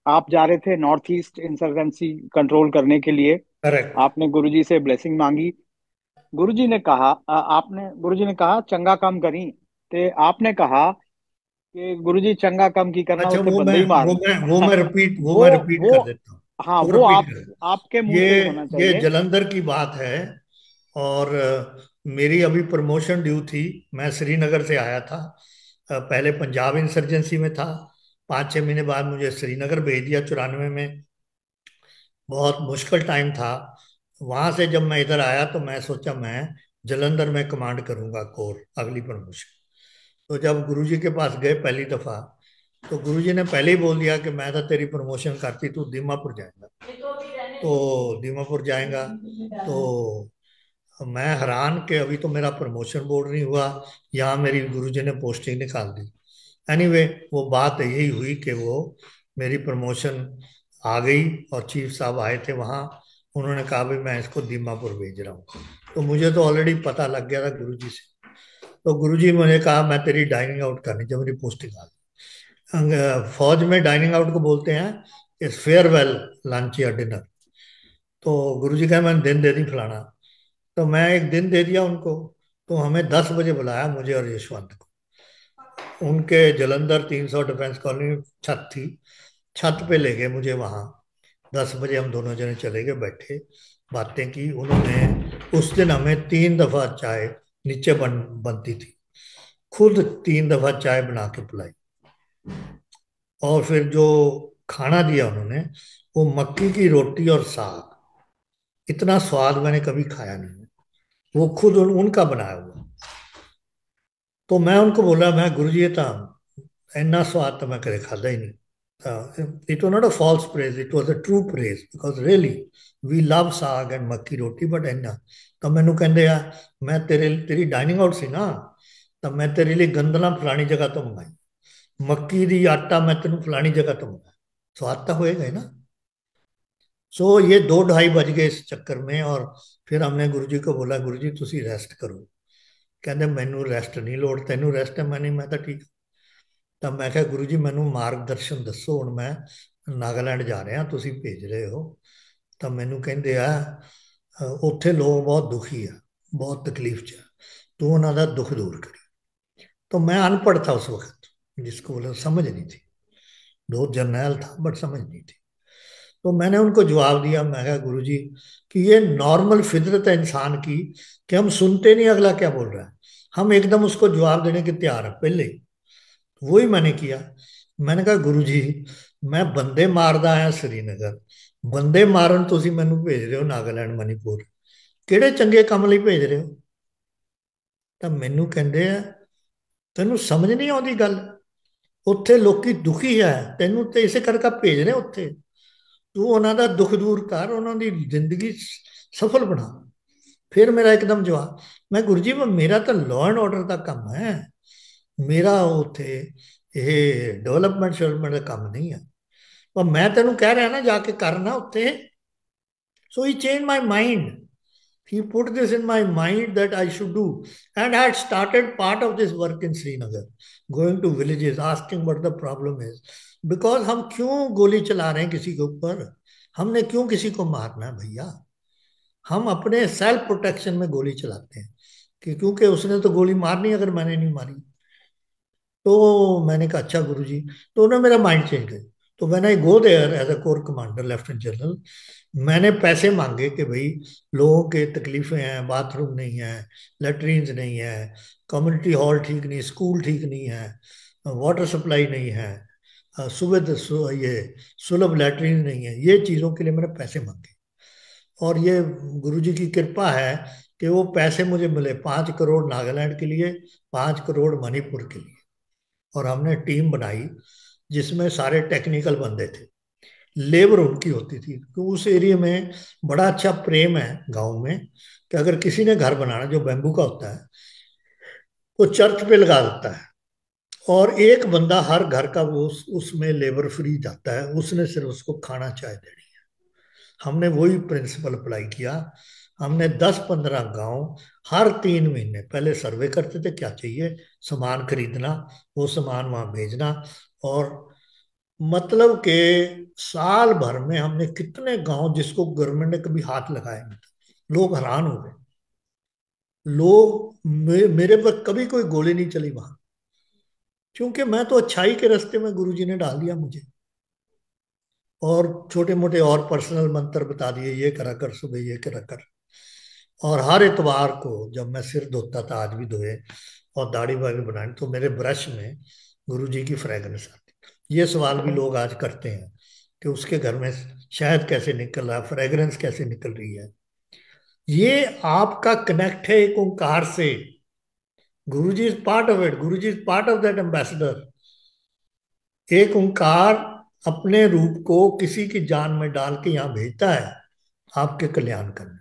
आप जा रहे थे नॉर्थ ईस्ट इंसर्जेंसी कंट्रोल करने के लिए। करेक्ट। आपने गुरुजी से ब्लेसिंग मांगी। गुरुजी ने कहा चंगा काम करी। ते आपने कहा कि गुरुजी चंगा काम की करना, अच्छा, उत्थे बंदे ही मारने। वो वो मैं रिपीट वो कर देता हूँ। हाँ, वो वो रिपीट आप कर, आपके मुंह ये से ही होना ये चाहिए। जलंधर की बात है। और मेरी अभी प्रमोशन ड्यू थी। मैं श्रीनगर से आया था। पहले पंजाब इंसर्जेंसी में था। 5-6 महीने बाद मुझे श्रीनगर भेज दिया 94 में। बहुत मुश्किल टाइम था। वहां से जब मैं इधर आया तो मैं सोचा मैं जलंधर में कमांड करूंगा कोर, अगली प्रमोशन। तो जब गुरुजी के पास गए पहली दफा, तो गुरुजी ने पहले ही बोल दिया कि मैं तो तेरी प्रमोशन करती, तू दीमापुर जाएगा। तो दीमापुर जाएगा, तो मैं हैरान कि अभी तो मेरा प्रमोशन बोर्ड नहीं हुआ, यहाँ मेरी गुरुजी ने पोस्टिंग निकाल दी। एनीवे, वो बात यही हुई कि वो मेरी प्रमोशन आ गई, और चीफ साहब आए थे वहाँ, उन्होंने कहा भाई मैं इसको दीमापुर भेज रहा हूँ। तो मुझे तो ऑलरेडी पता लग गया था गुरुजी से। तो गुरुजी मुझे कहा मैं तेरी डाइनिंग आउट करनी, जब मेरी पोस्टिंग आ गई। फौज में डाइनिंग आउट को बोलते हैं इस फेयरवेल लंच या डिनर। तो गुरुजी कहा मैंने दिन दे दी फलाना। तो मैं एक दिन दे दिया उनको। तो हमें 10 बजे बुलाया, मुझे और यशवंत को। उनके जलंधर 300 डिफेंस कॉलोनी छत थी, छत पे ले गए मुझे वहां। 10 बजे हम दोनों जने चले गए, बैठे, बातें की उन्होंने। उस दिन हमें 3 दफा चाय नीचे बनती थी, खुद 3 दफा चाय बना के पिलाई। और फिर जो खाना दिया उन्होंने, वो मक्की की रोटी और साग, इतना स्वाद मैंने कभी खाया नहीं। वो खुद उनका बनाया हुआ। तो मैं उनको बोला, मैं गुरु जी था, इन्ना स्वाद तो मैं कदे खादा ही नहीं। It was not a false praise, it was a true praise, because really we love saag and makki roti, but इन्ना। तो मैनू कहते आ, मैं तेरी डाइनिंग आउट सी ना, तो मैं तेरे लिए गंदला फलानी जगह तो मंगाई, मक्की दी आटा मैं तेन फलानी जगह तो मंगाया। स्वाद तो होएगा ही ना। सो ये 2-2:30 बज गए इस चक्कर में। और फिर हमने गुरु जी को बोला, गुरु जी तुसी रेस्ट करो। कहते मैनू रेस्ट नहीं लोड़, तेनू रेस्ट है? मैं तो ठीक। ਤਾਂ ਮੈਂ ਕਿਹਾ ਗੁਰੂ ਜੀ ਮੈਨੂੰ ਮਾਰਗਦਰਸ਼ਨ ਦੱਸੋ, ਹੁਣ ਮੈਂ ਨਾਗਾਲੈਂਡ ਜਾ ਰਿਹਾ, ਤੁਸੀਂ ਭੇਜ ਰਹੇ ਹੋ। ਤਾਂ ਮੈਨੂੰ ਕਹਿੰਦੇ ਆ ਉੱਥੇ ਲੋਕ ਬਹੁਤ ਦੁਖੀ ਆ, ਬਹੁਤ ਤਕਲੀਫ 'ਚ ਆ, ਤੂੰ ਉਹਨਾਂ ਦਾ ਦੁੱਖ दूर करी। तो मैं अनपढ़ था उस वक्त, जिसको बोले समझ नहीं थी, बहुत जर्नैल था बट समझ नहीं थी। तो मैंने उनको जवाब दिया, मैं कहा गुरु जी कि ये नॉर्मल फितरत है इंसान की कि हम सुनते नहीं अगला क्या बोल रहा है, हम एकदम उसको जवाब देने के तैयार है पहले ही। वही मैंने किया। मैंने कहा गुरु जी मैं बंदे मारदा आया श्रीनगर, बंदे मारन तुसी मैनू भेज रहे हो नागालैंड मणिपुर, ਕਿਹੜੇ ਚੰਗੇ ਕੰਮ ਲਈ ਭੇਜ ਰਹੇ ਹੋ? ਤਾਂ ਮੈਨੂੰ ਕਹਿੰਦੇ ਆ ਤੈਨੂੰ ਸਮਝ ਨਹੀਂ ਆਉਂਦੀ ਗੱਲ, ਉੱਥੇ ਲੋਕੀ ਦੁਖੀ ਹੈ, ਤੈਨੂੰ ਤੇ ਇਸੇ ਕਰਕੇ ਭੇਜ ਰਹੇ ਉੱਥੇ, ਤੂੰ ਉਹਨਾਂ ਦਾ ਦੁੱਖ ਦੂਰ ਕਰ, ਉਹਨਾਂ ਦੀ ਜ਼ਿੰਦਗੀ ਸਫਲ ਬਣਾ। ਫਿਰ ਮੇਰਾ ਇੱਕਦਮ ਜਵਾਬ, ਮੈਂ ਗੁਰੂ ਜੀ ਮੇਰਾ ਤਾਂ ਲਾਅ ਐਂਡ ਆਰਡਰ ਦਾ ਕੰਮ ਹੈ, ਮੇਰਾ ਉੱਥੇ ਇਹ ਡਿਵੈਲਪਮੈਂਟ ਸ਼ਿਵਲਪਮੈਂਟ ਦਾ ਕੰਮ ਨਹੀਂ ਹੈ। ਪਰ ਮੈਂ ਤੈਨੂੰ ਕਹਿ ਰਿਹਾ ਨਾ ਜਾ ਕੇ ਕਰਨਾ ਉੱਥੇ। So he change my mind, he put this in my mind that I should do, and I had started part of this work in Srinagar, going to villages asking what the problem is, because हम क्यों गोली चला रहे हैं किसी के ऊपर, हमने क्यों किसी को मारना है भैया? हम अपने सेल्फ प्रोटेक्शन में गोली चलाते हैं कि क्योंकि उसने तो गोली मारनी अगर मैंने नहीं मारी। तो मैंने कहा अच्छा गुरु जी। तो उन्होंने मेरा माइंड चेंज कर। तो when I go there as a core commander lieutenant general, मैंने पैसे मांगे कि भाई लोगों के तकलीफें हैं, बाथरूम नहीं है, लेटरीन्स नहीं है, कम्युनिटी हॉल ठीक नहीं, स्कूल ठीक नहीं है, वाटर सप्लाई नहीं है, ये सुलभ लेटरीन नहीं है, ये चीज़ों के लिए मैंने पैसे मांगे। और ये गुरुजी की कृपा है कि वो पैसे मुझे मिले, 5 करोड़ नागालैंड के लिए, 5 करोड़ मणिपुर के लिए। और हमने टीम बनाई जिसमें सारे टेक्निकल बंदे थे, लेबर उनकी होती थी। तो उस एरिया में बड़ा अच्छा प्रेम है गांव में कि अगर किसी ने घर बनाना जो बैम्बू का होता है, वो चर्च पे लगा देता है, और एक बंदा हर घर का वो उसमें लेबर फ्री जाता है, उसने सिर्फ उसको खाना चाय देनी है। हमने वही प्रिंसिपल अप्लाई किया। हमने 10-15 गांव हर 3 महीने पहले सर्वे करते थे, क्या चाहिए, सामान खरीदना, वो सामान वहां भेजना। और मतलब के साल भर में हमने कितने गांव जिसको गवर्नमेंट ने कभी हाथ लगाया नहीं था, लोग हैरान हो गए। लोग मेरे पर कभी कोई गोली नहीं चली वहां, क्योंकि मैं तो अच्छाई के रास्ते में गुरुजी ने डाल दिया मुझे। और छोटे मोटे और पर्सनल मंत्र बता दिए, ये करा कर सुबह, ये करा कर। और हर इतवार को जब मैं सिर धोता था, आज भी धोए, और दाढ़ी वाड़ी बनानी, तो मेरे ब्रश में गुरुजी की फ्रेगरेंस आती। ये सवाल भी लोग आज करते हैं कि उसके घर में शहद कैसे निकल रहा है, फ्रेगरेंस कैसे निकल रही है। ये आपका कनेक्ट है एक ओंकार से। Guruji is part of it, Guruji is part of that ambassador. Ek Onkar अपने रूप को किसी की जान में डाल के यहां भेजता है आपके कल्याण करने।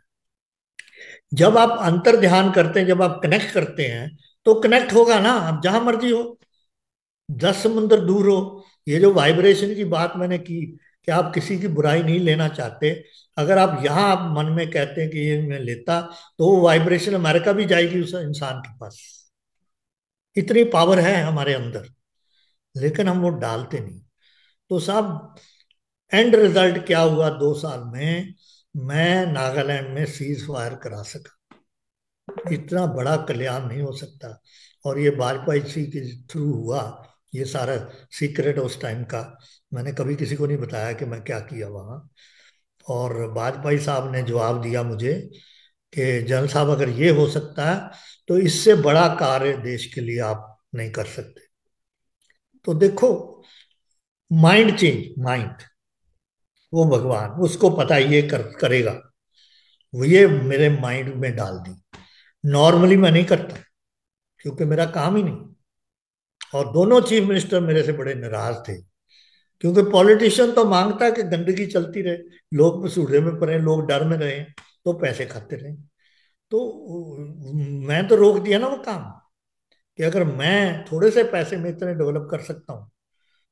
जब आप अंतर ध्यान करते हैं, जब आप कनेक्ट करते हैं, तो कनेक्ट होगा ना, आप जहां मर्जी हो, 10 समुंदर दूर हो। ये जो वाइब्रेशन की बात मैंने की कि आप किसी की बुराई नहीं लेना चाहते। अगर आप यहाँ आप मन में कहते हैं कि ये मैं लेता, तो वो वाइब्रेशन अमेरिका भी जाएगी उस इंसान के पास। इतनी पावर है हमारे अंदर, लेकिन हम वो डालते नहीं। तो साहब, एंड रिजल्ट क्या हुआ 2 साल में? मैं नागालैंड में सीज फायर करा सका। इतना बड़ा कल्याण नहीं हो सकता। और ये वाजपेयी जी के थ्रू हुआ। ये सारा सीक्रेट उस टाइम का मैंने कभी किसी को नहीं बताया कि मैं क्या किया वहाँ। और वाजपेयी साहब ने जवाब दिया मुझे कि जनरल साहब, अगर ये हो सकता है तो इससे बड़ा कार्य देश के लिए आप नहीं कर सकते। तो देखो, माइंड चेंज, माइंड, वो भगवान उसको पता है ये करेगा। वो ये मेरे माइंड में डाल दी। नॉर्मली मैं नहीं करता, क्योंकि मेरा काम ही नहीं। और दोनों चीफ मिनिस्टर मेरे से बड़े नाराज थे, क्योंकि पॉलिटिशियन तो मांगता है कि गंदगी चलती रहे, लोग सूढ़े में पड़े, लोग डर में रहे, तो पैसे खाते रहे। तो मैं तो रोक दिया ना वो काम, कि अगर मैं थोड़े से पैसे में इतने डेवलप कर सकता हूँ,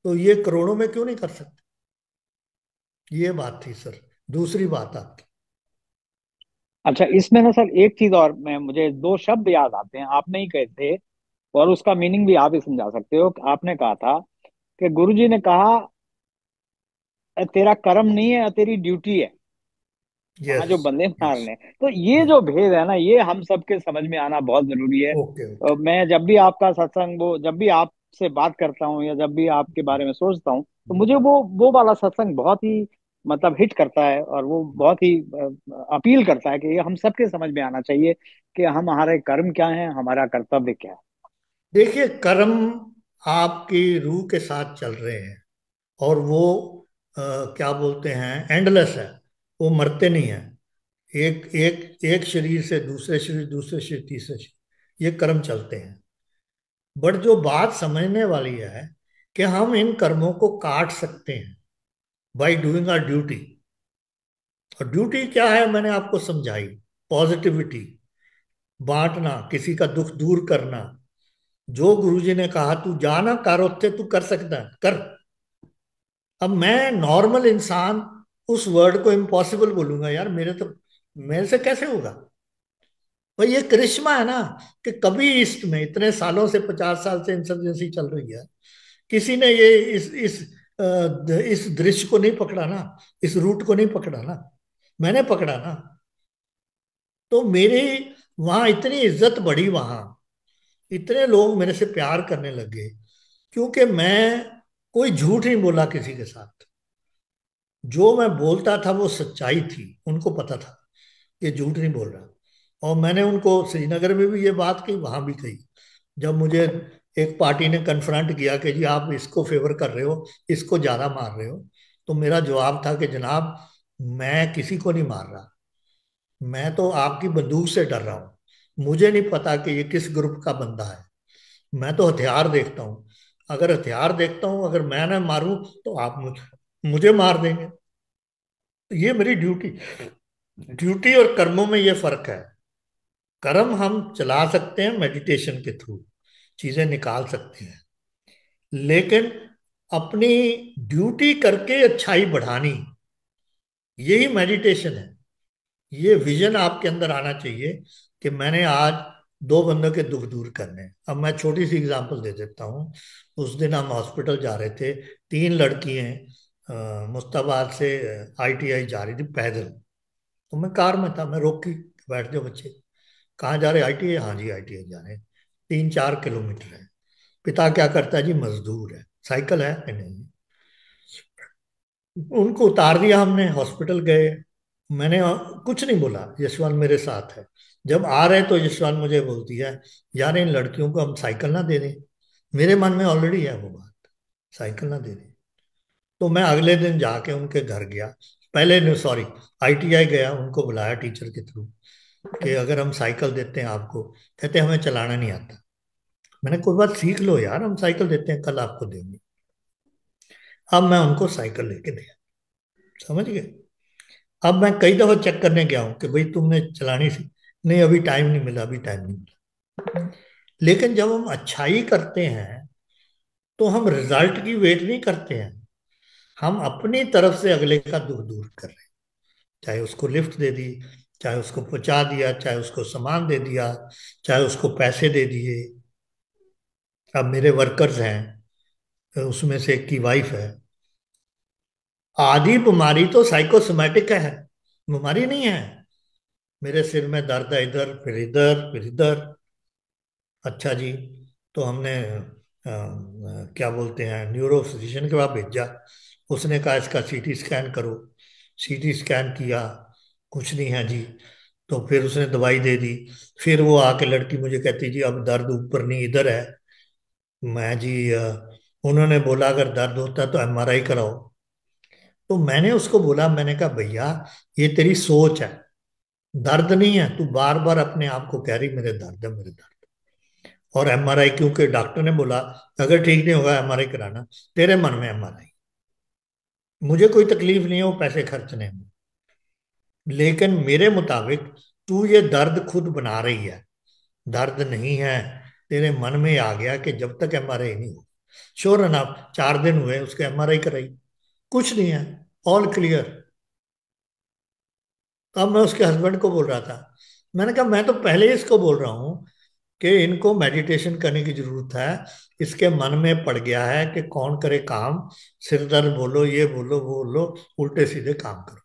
तो ये करोड़ों में क्यों नहीं कर सकते। ये बात थी सर। दूसरी बात आपकी। अच्छा, इसमें ना सर एक चीज और, मैं मुझे दो शब्द याद आते हैं, आपने ही कहे थे, और उसका मीनिंग भी आप ही समझा सकते हो। आपने कहा था कि गुरुजी ने कहा, तेरा कर्म नहीं है, तेरी ड्यूटी है वहां यस। जो बंदे यस। मारने। तो ये जो भेद है ना, ये हम सबके समझ में आना बहुत जरूरी है। Okay okay. मैं जब भी आपका सत्संग, वो जब भी आपसे बात करता हूँ या जब भी आपके बारे में सोचता हूँ, तो मुझे वो वाला सत्संग बहुत ही मतलब हिट करता है, और वो बहुत ही अपील करता है कि ये हम सबके समझ में आना चाहिए कि हम, हमारे कर्म क्या है, हमारा कर्तव्य क्या है। देखिए, कर्म आपकी रूह के साथ चल रहे हैं, और वो क्या बोलते हैं, एंडलेस है। वो मरते नहीं है। एक एक एक शरीर से दूसरे शरीर, दूसरे शरीर, तीसरे शरीर, ये कर्म चलते हैं। बट जो बात समझने वाली है कि हम इन कर्मों को काट सकते हैं बाय डूइंग आवर ड्यूटी। और ड्यूटी क्या है मैंने आपको समझाई। पॉजिटिविटी, बांटना, किसी का दुख दूर करना। जो गुरुजी ने कहा तू जाना कर, उत्थे तू कर सकता है, कर। अब मैं नॉर्मल इंसान उस वर्ड को इम्पॉसिबल बोलूंगा, यार मेरे तो, मेरे से कैसे होगा। भाई ये करिश्मा है ना, कि कभी ईस्ट में इतने सालों से, 50 साल से इंसर्जेंसी चल रही है, किसी ने ये इस दृश्य को नहीं पकड़ा ना, इस रूट को नहीं पकड़ा ना, मैंने पकड़ा ना। तो मेरी वहां इतनी इज्जत बढ़ी, वहां इतने लोग मेरे से प्यार करने लगे, क्योंकि मैं कोई झूठ नहीं बोला किसी के साथ। जो मैं बोलता था वो सच्चाई थी, उनको पता था कि झूठ नहीं बोल रहा। और मैंने उनको श्रीनगर में भी ये बात कही, वहां भी कही। जब मुझे एक पार्टी ने कन्फ्रंट किया कि जी आप इसको फेवर कर रहे हो, इसको ज्यादा मार रहे हो, तो मेरा जवाब था कि जनाब, मैं किसी को नहीं मार रहा, मैं तो आपकी बंदूक से डर रहा हूं। मुझे नहीं पता कि ये किस ग्रुप का बंदा है। मैं तो हथियार देखता हूँ। अगर हथियार देखता हूँ, अगर मैं ना मारूं, तो आप मुझे मार देंगे। तो ये मेरी ड्यूटी, ड्यूटी और कर्मों में ये फर्क है। कर्म हम चला सकते हैं मेडिटेशन के थ्रू, चीजें निकाल सकते हैं, लेकिन अपनी ड्यूटी करके अच्छाई बढ़ानी, यही मेडिटेशन है। ये विजन आपके अंदर आना चाहिए कि मैंने आज 2 बंदों के दुख दूर करने हैं। अब मैं छोटी सी एग्जांपल दे देता हूँ। उस दिन हम हॉस्पिटल जा रहे थे, 3 लड़की हैं, मुस्ताबाद से आईटीआई जा रही थी पैदल। तो मैं कार में था, मैं रोकी, बैठ जाओ बच्चे, कहाँ जा रहे, आईटीआई? हाँ जी आईटीआई जा रहे हैं। 3-4 किलोमीटर है। पिता क्या करता है जी, मजदूर है, साइकिल है कि नहीं। उनको उतार दिया हमने, हॉस्पिटल गए। मैंने कुछ नहीं बोला, यशवंत मेरे साथ है। जब आ रहे तो यशवंत मुझे बोलती है, यार इन लड़कियों को हम साइकिल ना दे दें। मेरे मन में ऑलरेडी है वो बात, साइकिल ना दे दें। तो मैं अगले दिन जाके उनके घर गया। पहले सॉरी, आईटीआई गया, उनको बुलाया टीचर के थ्रू कि अगर हम साइकिल देते हैं आपको, कहते हमें चलाना नहीं आता। मैंने, कोई बात, सीख लो यार, हम साइकिल देते हैं, कल आपको देंगे। अब मैं उनको साइकिल लेके दिया, समझ गए। अब मैं कई दफा चेक करने गया हूं कि भाई तुमने चलानी सी, नहीं अभी टाइम नहीं मिला, अभी टाइम नहीं मिला। लेकिन जब हम अच्छाई करते हैं, तो हम रिजल्ट की वेट नहीं करते हैं। हम अपनी तरफ से अगले का दुख दूर कर रहे हैं। चाहे उसको लिफ्ट दे दी, चाहे उसको पहुंचा दिया, चाहे उसको सामान दे दिया, चाहे उसको पैसे दे दिए। अब मेरे वर्कर्स हैं, उसमें से एक की वाइफ है। आधी बीमारी तो साइकोसोमैटिक है, बीमारी नहीं है। मेरे सिर में दर्द है, इधर फिर इधर फिर इधर। अच्छा जी। तो हमने क्या बोलते हैं, न्यूरो फिजिशियन के पास भेजा। उसने कहा इसका सीटी स्कैन करो। सीटी स्कैन किया, कुछ नहीं है जी। तो फिर उसने दवाई दे दी। फिर वो आके लड़की मुझे कहती जी अब दर्द ऊपर नहीं इधर है। मैं जी उन्होंने बोला अगर दर्द होता है तो एमआरआई कराओ। तो मैंने उसको बोला, मैंने कहा भैया ये तेरी सोच है, दर्द नहीं है। तू बार बार अपने आप को कह रही मेरे दर्द है मेरे दर्द। और एमआरआई, क्योंकि डॉक्टर ने बोला अगर ठीक नहीं होगा एमआरआई कराना। तेरे मन में एमआरआई, मुझे कोई तकलीफ नहीं है वो पैसे खर्चने में, लेकिन मेरे मुताबिक तू ये दर्द खुद बना रही है। दर्द नहीं है, तेरे मन में आ गया कि जब तक एमआरआई नहीं हो। श्योर अनफ 4 दिन हुए उसके एमआरआई कराई, कुछ नहीं है, ऑल क्लियर। तो अब मैं उसके हस्बैंड को बोल रहा था, मैंने कहा मैं तो पहले ही इसको बोल रहा हूँ कि इनको मेडिटेशन करने की जरूरत है। इसके मन में पड़ गया है कि कौन करे काम, सिर दर्द बोलो, ये बोलो वो बोलो, उल्टे सीधे काम करो।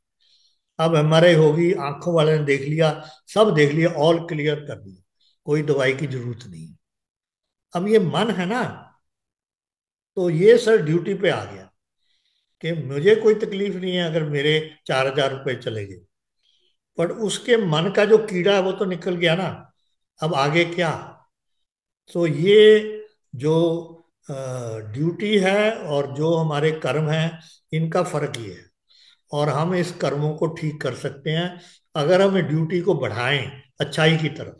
अब एमआरआई होगी, आंखों वाले ने देख लिया, सब देख लिया, ऑल क्लियर कर दिया, कोई दवाई की जरूरत नहीं है। अब ये मन है ना, तो ये सर ड्यूटी पे आ गया कि मुझे कोई तकलीफ नहीं है अगर मेरे 4,000 रुपये चले गए। पर उसके मन का जो कीड़ा है वो तो निकल गया ना। अब आगे क्या? तो ये जो ड्यूटी है और जो हमारे कर्म है, इनका फर्क ये है। और हम इस कर्मों को ठीक कर सकते हैं अगर हम ड्यूटी को बढ़ाएं अच्छाई की तरफ,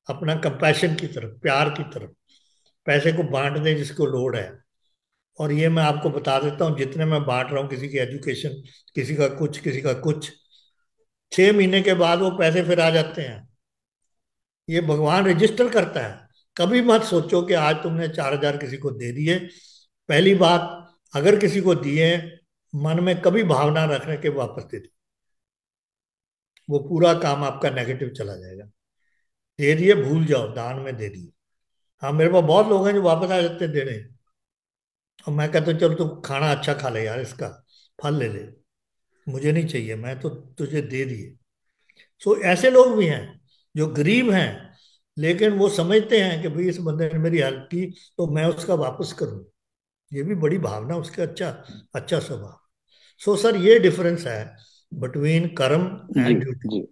अपना कंपैशन की तरफ, प्यार की तरफ, पैसे को बांट दें जिसको लोड है। और ये मैं आपको बता देता हूँ, जितने मैं बांट रहा हूँ, किसी की एजुकेशन, किसी का कुछ, किसी का कुछ, 6 महीने के बाद वो पैसे फिर आ जाते हैं। ये भगवान रजिस्टर करता है। कभी मत सोचो कि आज तुमने 4,000 किसी को दे दिए। पहली बात, अगर किसी को दिए, मन में कभी भावना रखने के वापस दे दो, वो पूरा काम आपका नेगेटिव चला जाएगा। दे दिए भूल जाओ, दान में दे दिए। हाँ, मेरे पास बहुत लोग हैं जो वापस आ जाते हैं देने। और मैं कहता हूँ चलो तू खाना अच्छा खा ले यार, इसका फल ले ले, मुझे नहीं चाहिए, मैं तो तुझे दे दिए। सो ऐसे लोग भी हैं जो गरीब हैं, लेकिन वो समझते हैं कि भाई इस बंदे ने मेरी हेल्प की तो मैं उसका वापस करूं। ये भी बड़ी भावना उसके, अच्छा अच्छा स्वभाव। सो सर ये डिफरेंस है बिटवीन कर्म जी एंड ड्यूटी। जी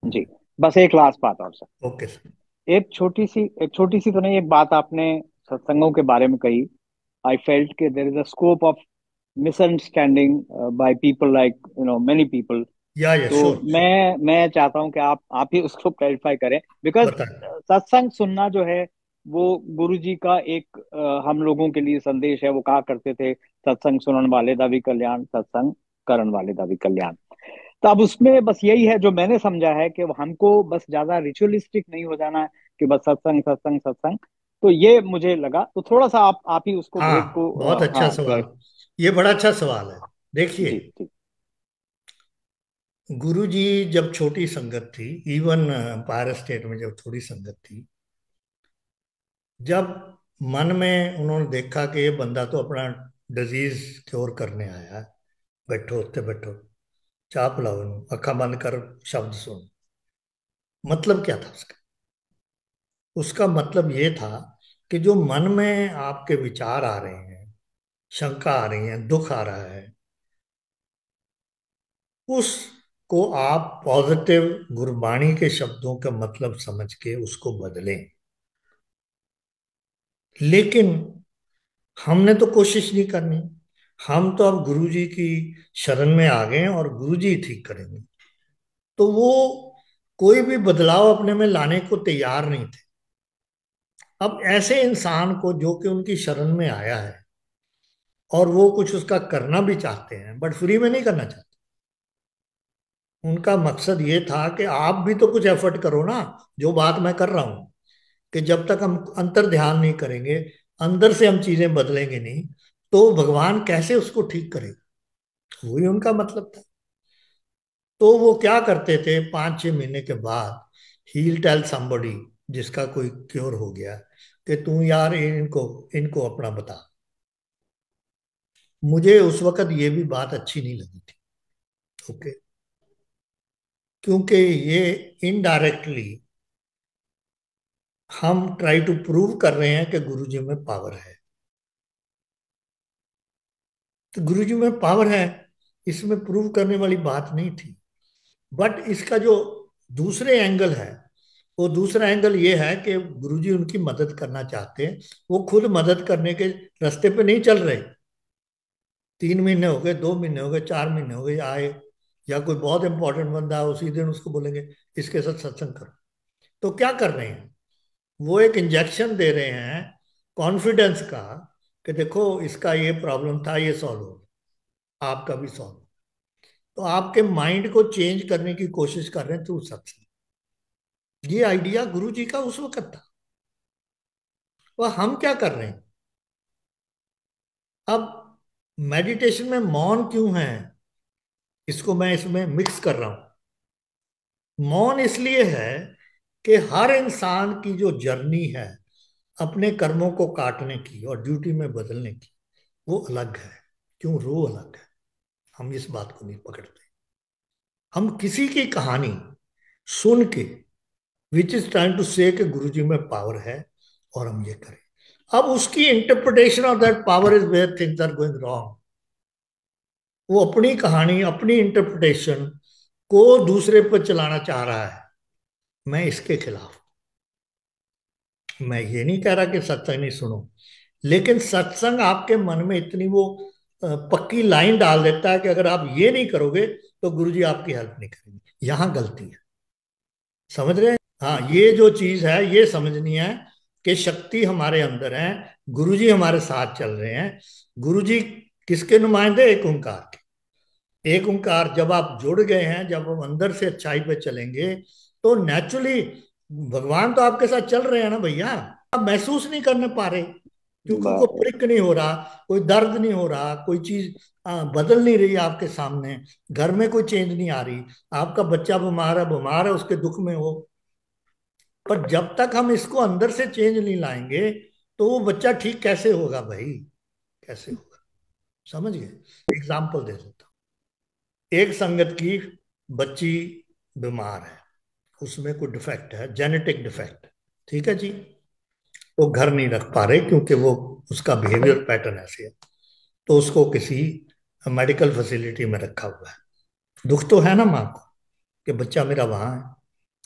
जी। बस एक लास्ट बात और सर। Okay sir. एक छोटी सी तो नहीं, एक बात आपने सत्संगों के बारे में कही। आई फेल्ट कि there is a scope of misunderstanding by people, like many people. या तो श्योर श्योर। मैं चाहता हूं कि आप ही उसको क्लैरिफाई करें, बिकॉज बताएं। सत्संग सुनना जो है वो गुरु जी का एक हम लोगों के लिए संदेश है। वो कहा करते थे, सत्संग सुनने वाले दा भी कल्याण, सत्संग करण वाले दा भी कल्याण। तो अब उसमें बस यही है जो मैंने समझा है कि हमको बस ज्यादा रिचुअलिस्टिक नहीं हो जाना है कि बस सत्संग सत्संग सत्संग। तो ये मुझे लगा, तो थोड़ा सा आप ही उसको भेद हाँ, को बहुत अच्छा हाँ सवाल। ये बड़ा अच्छा सवाल है। देखिए, जी जी गुरु जी जब छोटी संगत थी, इवन पायर स्टेट में जब थोड़ी संगत थी, जब मन में उन्होंने देखा कि ये बंदा तो अपना डिजीज क्योर करने आया है, बैठो उत्ते बैठो, चाह पिलाओ इन्हें, अखा बंद कर, शब्द सुन। मतलब क्या था उसका? उसका मतलब ये था कि जो मन में आपके विचार आ रहे हैं, शंका आ रही है, दुख आ रहा है, उसको आप पॉजिटिव गुरबाणी के शब्दों का मतलब समझ के उसको बदलें। लेकिन हमने तो कोशिश नहीं करनी। हम तो अब गुरु जी की शरण में आ गए हैं और गुरु जी ठीक करेंगे। तो वो कोई भी बदलाव अपने में लाने को तैयार नहीं थे। अब ऐसे इंसान को जो कि उनकी शरण में आया है और वो कुछ उसका करना भी चाहते हैं, बट फ्री में नहीं करना चाहते। उनका मकसद ये था कि आप भी तो कुछ एफर्ट करो ना। जो बात मैं कर रहा हूं कि जब तक हम अंतर ध्यान नहीं करेंगे, अंदर से हम चीजें बदलेंगे नहीं, तो भगवान कैसे उसको ठीक करे, वही उनका मतलब था। तो वो क्या करते थे, 5-6 महीने के बाद हील टेल समबडी, जिसका कोई क्योर हो गया, कि तू यार इनको इनको अपना बता। मुझे उस वक्त ये भी बात अच्छी नहीं लगी थी। ओके, क्योंकि ये इनडायरेक्टली हम ट्राई टू प्रूव कर रहे हैं कि गुरुजी में पावर है। तो गुरुजी में पावर है, इसमें प्रूव करने वाली बात नहीं थी। बट इसका जो दूसरे एंगल है, वो दूसरा एंगल ये है कि गुरुजी उनकी मदद करना चाहते हैं। वो खुद मदद करने के रास्ते पे नहीं चल रहे। 3 महीने हो गए, 2 महीने हो गए, 4 महीने हो गए, आए या कोई बहुत इंपॉर्टेंट बंदा है, उसी दिन उसको बोलेंगे इसके साथ सत्संग करो। तो क्या कर रहे हैं, वो एक इंजेक्शन दे रहे हैं कॉन्फिडेंस का, कि देखो इसका ये प्रॉब्लम था, ये सॉल्व हो गया, आपका भी सॉल्व। तो आपके माइंड को चेंज करने की कोशिश कर रहे हैं थ्रू सत्संग। ये आइडिया गुरु जी का उस वक्त था। और हम क्या कर रहे हैं अब, मेडिटेशन में मौन क्यों है, इसको मैं इसमें मिक्स कर रहा हूं। मौन इसलिए है कि हर इंसान की जो जर्नी है अपने कर्मों को काटने की और ड्यूटी में बदलने की, वो अलग है। क्यों, रो अलग है। हम इस बात को नहीं पकड़ते। हम किसी की कहानी सुन के, विच इज ट्राइंग टू से कि गुरुजी में पावर है और हम ये करें। अब उसकी interpretation of that power is where things are going wrong. वो अपनी कहानी, अपनी इंटरप्रिटेशन को दूसरे पर चलाना चाह रहा है। मैं इसके खिलाफ। मैं ये नहीं कह रहा कि सत्संग नहीं सुनो, लेकिन सत्संग आपके मन में इतनी वो पक्की लाइन डाल देता है कि अगर आप ये नहीं करोगे तो गुरुजी आपकी हेल्प नहीं करेंगे। यहां गलती है। समझ रहे हैं? हाँ, ये जो चीज है ये समझनी है कि शक्ति हमारे अंदर है, गुरुजी हमारे साथ चल रहे हैं। गुरुजी किसके नुमाइंदे, एक ओंकार के। एक ओंकार जब आप जुड़ गए हैं, जब हम अंदर से अच्छाई पे चलेंगे, तो नेचुरली भगवान तो आपके साथ चल रहे हैं ना भैया। आप महसूस नहीं करने पा रहे, क्योंकि कोई बस। प्रिक नहीं हो रहा, कोई दर्द नहीं हो रहा, कोई चीज बदल नहीं रही आपके सामने। घर में कोई चेंज नहीं आ रही। आपका बच्चा बीमार है, उसके दुख में हो। पर जब तक हम इसको अंदर से चेंज नहीं लाएंगे, तो वो बच्चा ठीक कैसे होगा भाई, कैसे होगा। समझ गए? एग्जाम्पल दे देता हूँ। एक संगत की बच्ची बीमार है, उसमें कोई डिफेक्ट है, जेनेटिक डिफेक्ट। ठीक है जी। वो घर नहीं रख पा रहे क्योंकि वो, उसका बिहेवियर पैटर्न ऐसे है। तो उसको किसी मेडिकल फैसिलिटी में रखा हुआ है। दुख तो है ना माँ को, कि बच्चा मेरा वहां है,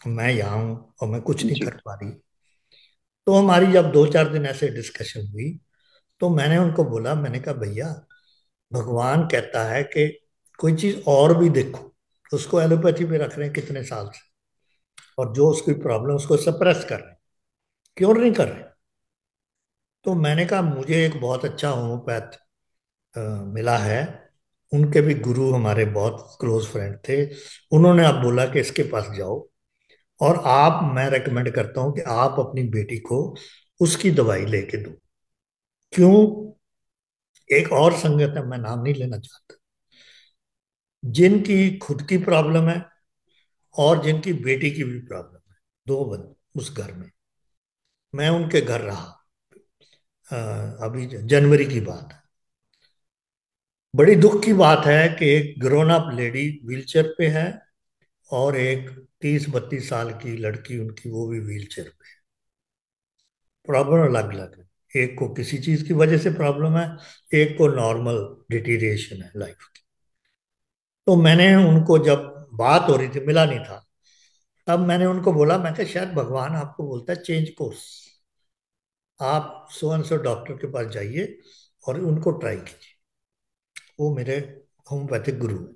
मैं यहाँ हूं और मैं कुछ नहीं जी। कर पा रही। तो हमारी जब 2-4 दिन ऐसे डिस्कशन हुई, तो मैंने उनको बोला, मैंने कहा भैया, भगवान कहता है कि कोई चीज और भी देखो। उसको एलोपैथी पे रख रहे हैं कितने साल से, और जो उसकी प्रॉब्लम उसको सप्रेस कर रहे हैं, क्योर नहीं कर रहे। तो मैंने कहा मुझे एक बहुत अच्छा होम्योपैथ मिला है। उनके भी गुरु हमारे बहुत क्लोज फ्रेंड थे। उन्होंने अब बोला कि इसके पास जाओ, और आप, मैं रेकमेंड करता हूं कि आप अपनी बेटी को उसकी दवाई लेके दो। क्यों? एक और संगत है, मैं नाम नहीं लेना चाहता, जिनकी खुद की प्रॉब्लम है और जिनकी बेटी की भी प्रॉब्लम है। दो बंद उस घर में। मैं उनके घर रहा, अ, अभी जनवरी की बात है। बड़ी दुख की बात है कि एक ग्रोन अप लेडी व्हीलचेयर पे है, और एक 30-32 साल की लड़की उनकी, वो भी व्हीलचेयर पे है। प्रॉब्लम अलग अलग है। एक को किसी चीज की वजह से प्रॉब्लम है, एक को नॉर्मल डिटीरिएशन है लाइफ की। तो मैंने उनको, जब बात हो रही थी, मिला नहीं था, तब मैंने उनको बोला, मैं कहा शायद भगवान आपको बोलता है चेंज कोर्स। आप सो एंड सो डॉक्टर के पास जाइए और उनको ट्राई कीजिए। वो मेरे होम्योपैथिक गुरु हैं।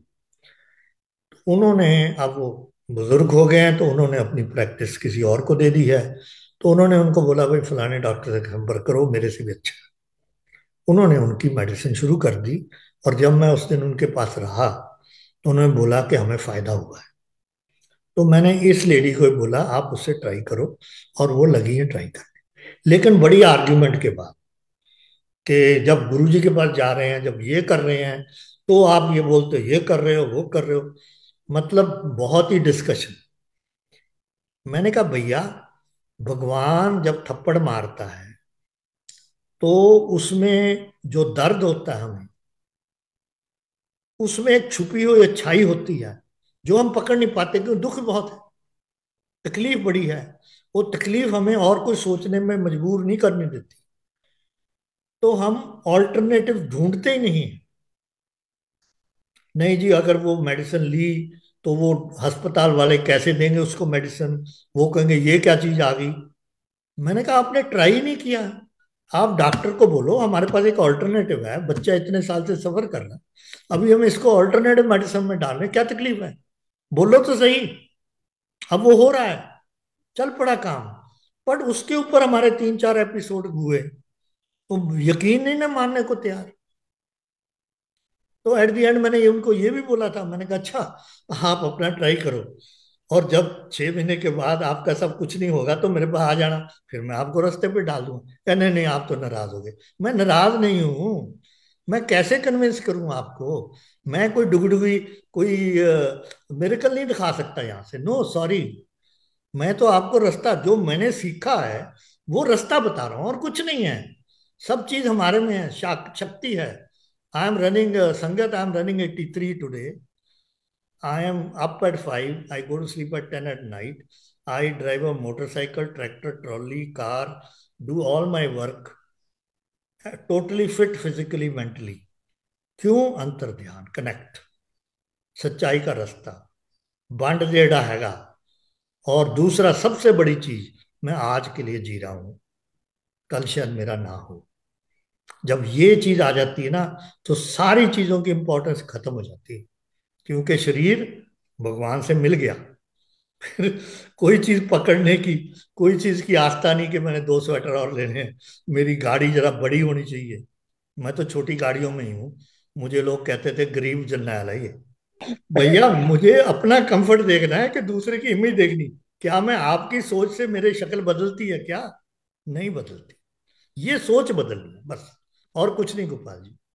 उन्होंने, अब वो बुजुर्ग हो गए हैं, तो उन्होंने अपनी प्रैक्टिस किसी और को दे दी है। तो उन्होंने उनको बोला, भाई फलाने डॉक्टर से संपर्क करो, मेरे से भी अच्छा है। उन्होंने उनकी मेडिसिन शुरू कर दी। और जब मैं उस दिन उनके पास रहा, तो उन्होंने बोला कि हमें फायदा हुआ है। तो मैंने इस लेडी को बोला, आप उससे ट्राई करो, और वो लगी है ट्राई करने। लेकिन बड़ी आर्ग्यूमेंट के बाद, कि जब गुरुजी के पास जा रहे हैं, जब ये कर रहे हैं, तो आप ये बोलते हो ये कर रहे हो वो कर रहे हो। मतलब बहुत ही डिस्कशन। मैंने कहा भैया, भगवान जब थप्पड़ मारता है तो उसमें जो दर्द होता है हमें, उसमें एक छुपी हुई अच्छाई होती है जो हम पकड़ नहीं पाते, क्योंकि दुख बहुत है, तकलीफ बड़ी है। वो तकलीफ हमें और कोई सोचने में मजबूर नहीं करने देती, तो हम ऑल्टरनेटिव ढूंढते ही नहीं। नहीं जी, अगर वो मेडिसिन ली तो वो अस्पताल वाले कैसे देंगे उसको मेडिसिन, वो कहेंगे ये क्या चीज आ गई। मैंने कहा आपने ट्राई नहीं किया। आप डॉक्टर को बोलो हमारे पास एक ऑल्टरनेटिव है, बच्चा इतने साल से सफर कर रहा है, अभी हम इसको ऑल्टरनेटिव मेडिसिन में डाल रहे हैं, क्या तकलीफ है, बोलो तो सही। अब वो हो रहा है, चल पड़ा काम। बट उसके ऊपर हमारे 3-4 एपिसोड हुए, तो यकीन नहीं ना मानने को तैयार। तो एट द एंड मैंने ये उनको ये भी बोला था, मैंने कहा अच्छा आप अपना ट्राई करो, और जब 6 महीने के बाद आपका सब कुछ नहीं होगा तो मेरे पास आ जाना, फिर मैं आपको रास्ते पे डाल दूंगा। नहीं नहीं, आप तो नाराज हो गए। मैं नाराज नहीं हूँ, मैं कैसे कन्विंस करूं आपको। मैं कोई डुगडुगी, कोई मेरेकल नहीं दिखा सकता यहाँ से, नो सॉरी। मैं तो आपको रास्ता जो मैंने सीखा है वो रास्ता बता रहा हूँ, और कुछ नहीं है। सब चीज हमारे में है, शक्ति है। आई एम रनिंग संगत, I am running 83 today. I am up at 5. I go to sleep at 10 at night. I drive a motorcycle, tractor, trolley, car, do all my work. Totally fit physically, mentally. क्यों? अंतर ध्यान, connect, सच्चाई का रास्ता, बंड जेड़ा हैगा। और दूसरा सबसे बड़ी चीज, मैं आज के लिए जी रहा हूं, कल शायद मेरा ना हो। जब ये चीज आ जाती है ना, तो सारी चीजों की इंपॉर्टेंस खत्म हो जाती है, क्योंकि शरीर भगवान से मिल गया। फिर कोई चीज पकड़ने की, कोई चीज की आस्था नहीं कि मैंने 2 स्वेटर और लेने हैं, मेरी गाड़ी जरा बड़ी होनी चाहिए। मैं तो छोटी गाड़ियों में ही हूँ। मुझे लोग कहते थे गरीब जर्नैल है ये। भैया मुझे अपना कंफर्ट देखना है कि दूसरे की इमेज देखनी। क्या मैं आपकी सोच से मेरी शक्ल बदलती है क्या? नहीं बदलती। ये सोच बदलनी है बस, और कुछ नहीं गोपाल जी।